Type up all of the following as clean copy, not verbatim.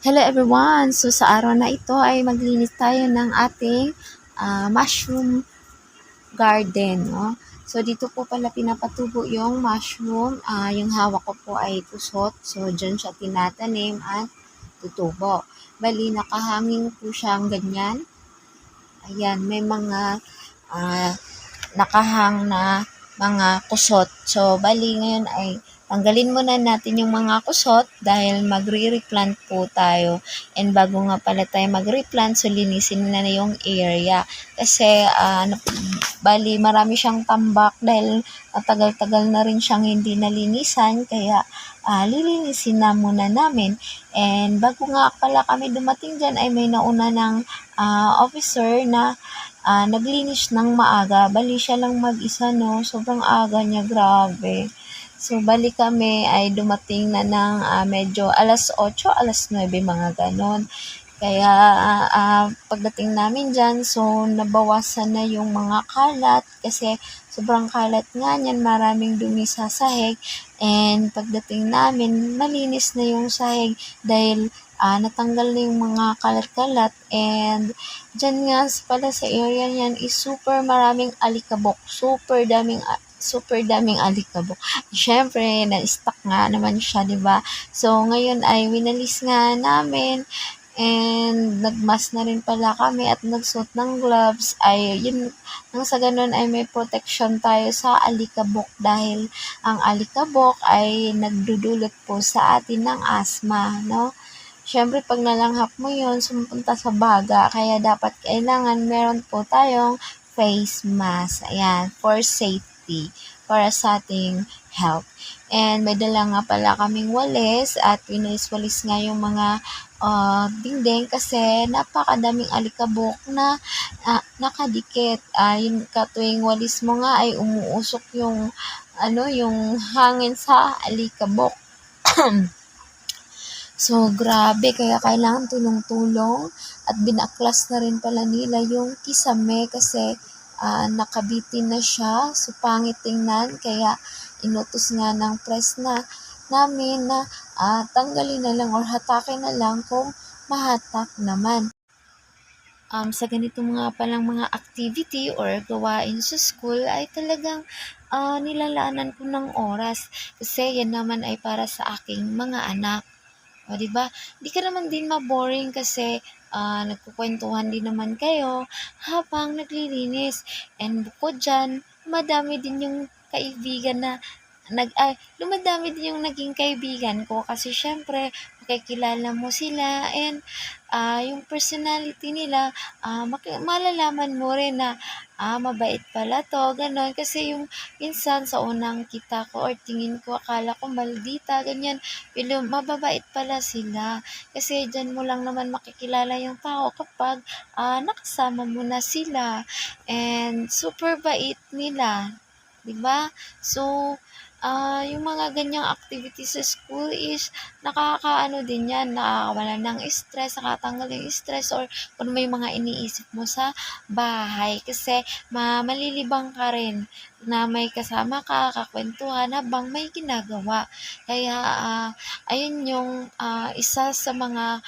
Hello everyone! So sa araw na ito ay maglinis tayo ng ating mushroom garden. No? So dito po pala pinapatubo yung mushroom. Yung hawak ko po ay pusot. So dyan siya tinatanim at tutubo. Bali nakahanging po siyang ganyan. Ayan, may mga nakahang na mga kusot. So bali ngayon ay tanggalin muna natin yung mga kusot dahil magre-replant po tayo. And bago nga pala tayo magre-replant, so linisin na yung area. Kasi bali marami siyang tambak dahil matagal-tagal na rin siyang hindi nalinisan. Kaya lilinisin na muna namin. And bago nga pala kami dumating dyan ay may nauna ng officer na naglinis ng maaga. Bali siya lang mag-isa, no? Sobrang aga niya, grabe. So, bali kami ay dumating na ng medyo alas 8, alas 9, mga ganon. Kaya pagdating namin dyan, so nabawasan na yung mga kalat kasi sobrang kalat nga niyan, maraming dumi sa sahig. And pagdating namin, malinis na yung sahig dahil natanggal na yung mga kalat-kalat. And dyan nga pala sa area niyan is super maraming alikabok, super daming alikabok. Siyempre, na-stuck nga naman siya, di ba? So, ngayon ay winalis nga namin and nagmask na rin pala kami at nagsuot ng gloves. Ay, yun, nang sa ganun ay may protection tayo sa alikabok dahil ang alikabok ay nagdudulot po sa atin ng asthma, no? Siyempre, pag nalanghap mo yun, sumupunta sa baga. Kaya dapat kailangan meron po tayong face mask. Ayan, for safety, para sa ating health. And may dala nga pala kaming walis at winalis-walis nga yung mga dingding kasi napakadaming alikabok na nakadikit. Yung katuwing walis mo nga ay umuusok yung hangin sa alikabok. So, grabe, kaya kailangan tulong-tulong at binaklas na rin pala nila yung kisame kasi nakabitin na siya, so pangit tingnan, kaya inutos nga ng press na namin na tanggalin na lang or hatakin na lang kung mahatak naman. Sa ganito mga palang mga activity or gawain sa school ay talagang nilalaanan ko ng oras kasi yan naman ay para sa aking mga anak. O, di ba? Di ka naman din ma-boring kasi nagkukwentuhan din naman kayo habang naglilinis. And bukod dyan, madami din yung kaibigan na lumadami din yung naging kaibigan ko kasi syempre makikilala mo sila and yung personality nila malalaman mo rin na mabait pala to, ganon. Kasi yung minsan sa unang kita ko or tingin ko akala ko maldita, ganyan, pero mababait pala sila kasi dyan mo lang naman makikilala yung tao kapag nakasama mo na sila and super bait nila. Diba? So, yung mga ganyang activities sa school is nakakaano din yan, nakakawala ng stress, nakatanggal yung stress or kung may mga iniisip mo sa bahay kasi malilibang ka rin na may kasama ka, kakwentuhan habang may ginagawa. Kaya, ayun yung isa sa mga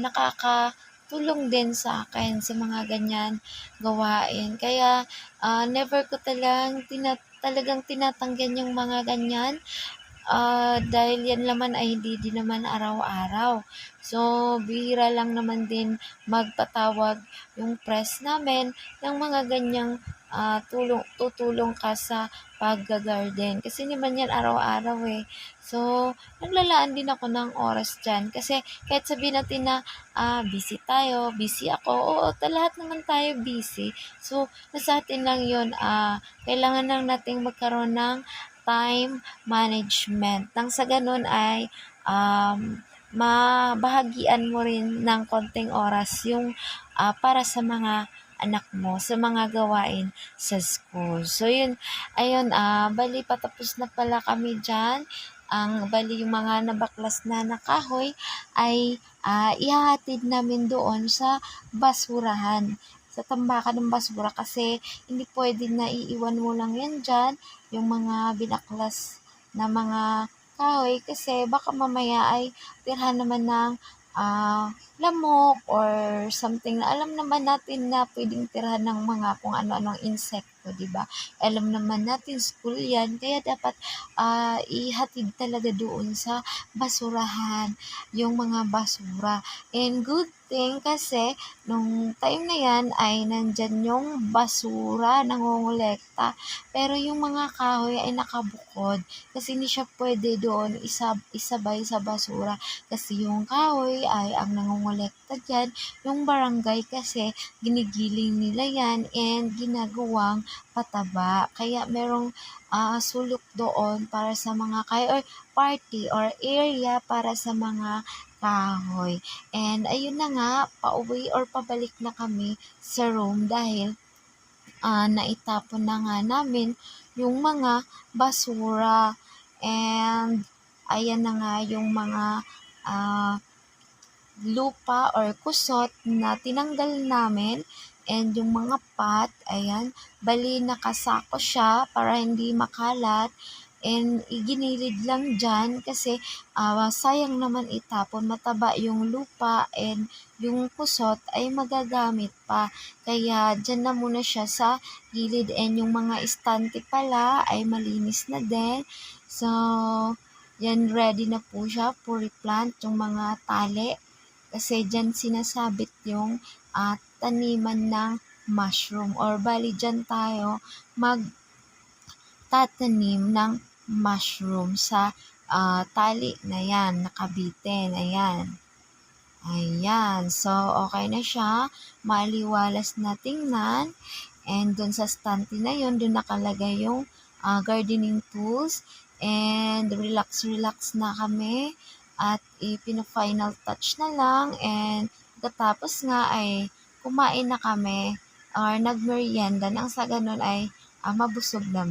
nakakatulong din sa akin sa mga ganyan gawain. Kaya, never ko talagang tinatanggihan yung mga ganyan. Dahil yan naman ay hindi din naman araw-araw. So, bihira lang naman din magpatawag yung press namin ng mga ganyang tutulong ka sa pag-garden. Kasi naman yan araw-araw eh. So, naglalaan din ako ng oras dyan. Kasi kahit sabihin natin na busy tayo, busy ako, oo, lahat naman tayo busy. So, nasa atin lang yun, kailangan lang nating magkaroon ng time management. Nang sa ganun ay mabahagian mo rin ng konting oras yung para sa mga anak mo, sa mga gawain sa school. So, yun, ayun, bali patapos na pala kami dyan. Bali yung mga nabaklas na nakahoy ay ihahatid namin doon sa basurahan, sa tambakan ng basura kasi hindi pwede na iiwan mo lang yan dyan, yung mga binaklas na mga kahoy kasi baka mamaya ay pirhan naman ng lamok or something na alam naman natin na pwedeng tirahan ng mga kung ano-anong insekto, 'di ba? Alam naman natin school 'yan kaya dapat, ihatid talaga doon sa basurahan yung mga basura. And good thing kasi nung time na 'yan ay nandiyan yung basura nangongolekta, pero yung mga kahoy ay nakabukod kasi hindi siya puwede doon isabay sa basura. Kasi yung kahoy ay ang nangongolekta diyan, yung barangay kasi ginigiling nila 'yan and ginagawang pataba. Kaya merong, sulok doon para sa mga kahoy or party or area para sa mga kahoy. And ayun na nga, pauwi or pabalik na kami sa room dahil, naitapon na nga namin yung mga basura and ayan na nga yung mga, ah lupa or kusot na tinanggal namin and yung mga pot, ayan, bali nakasako siya para hindi makalat and iginilid lang dyan kasi sayang naman itapon, mataba yung lupa and yung kusot ay magagamit pa. Kaya dyan na muna siya sa gilid and yung mga estante pala ay malinis na din. So, yan ready na po siya for replant yung mga tali kasi diyan sinasabit yung, taniman ng mushroom or bali diyan tayo magtatanim ng mushroom sa, tali na 'yan nakabitin, ayan. Ayan, so okay na siya, maliwalas na tingnan and dun sa stante na yun, dun nakalagay yung, gardening tools and relax na kami at ipina-final touch na lang and pagkatapos nga ay kumain na kami or nagmeryenda nang sa ganun ay, mabusog naman.